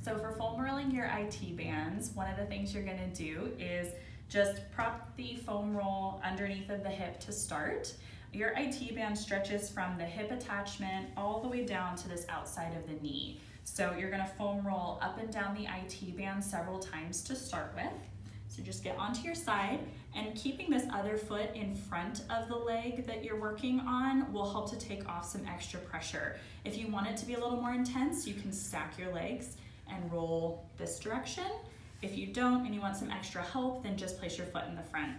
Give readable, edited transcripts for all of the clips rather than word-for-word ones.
So for foam rolling your IT bands, one of the things you're gonna do is just prop the foam roll underneath of the hip to start. Your IT band stretches from the hip attachment all the way down to this outside of the knee. So you're gonna foam roll up and down the IT band several times to start with. So just get onto your side, and keeping this other foot in front of the leg that you're working on will help to take off some extra pressure. If you want it to be a little more intense, you can stack your legs and roll this direction. If you don't and you want some extra help, then just place your foot in the front.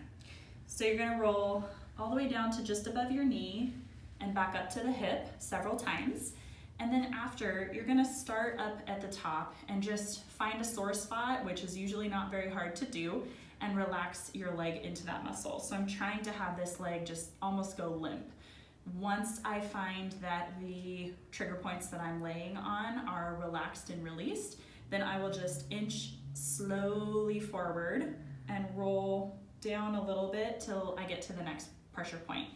So you're gonna roll all the way down to just above your knee and back up to the hip several times. And then after, you're gonna start up at the top and just find a sore spot, which is usually not very hard to do, and relax your leg into that muscle. So I'm trying to have this leg just almost go limp. Once I find that the trigger points that I'm laying on are relaxed and released, then I will just inch slowly forward and roll down a little bit till I get to the next pressure point.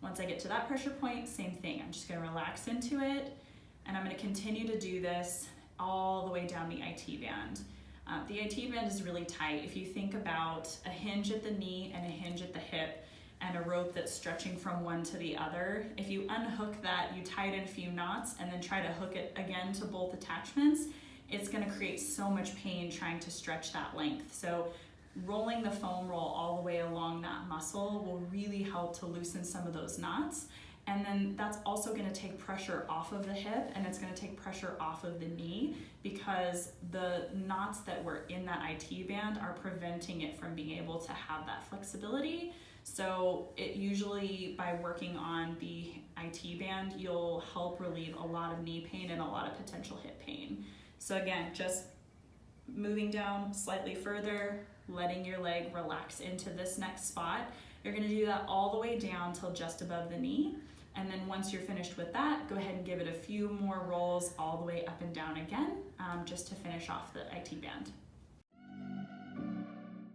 Once I get to that pressure point, same thing. I'm just gonna relax into it, and I'm gonna continue to do this all the way down the IT band. The IT band is really tight. If you think about a hinge at the knee and a hinge at the hip, and a rope that's stretching from one to the other, if you unhook that, you tie it in a few knots and then try to hook it again to both attachments, it's gonna create so much pain trying to stretch that length. So rolling the foam roll all the way along that muscle will really help to loosen some of those knots. And then that's also gonna take pressure off of the hip, and it's gonna take pressure off of the knee, because the knots that were in that IT band are preventing it from being able to have that flexibility. So it usually, by working on the IT band, you'll help relieve a lot of knee pain and a lot of potential hip pain. So again, just moving down slightly further, letting your leg relax into this next spot. You're gonna do that all the way down till just above the knee. And then once you're finished with that, go ahead and give it a few more rolls all the way up and down again, just to finish off the IT band.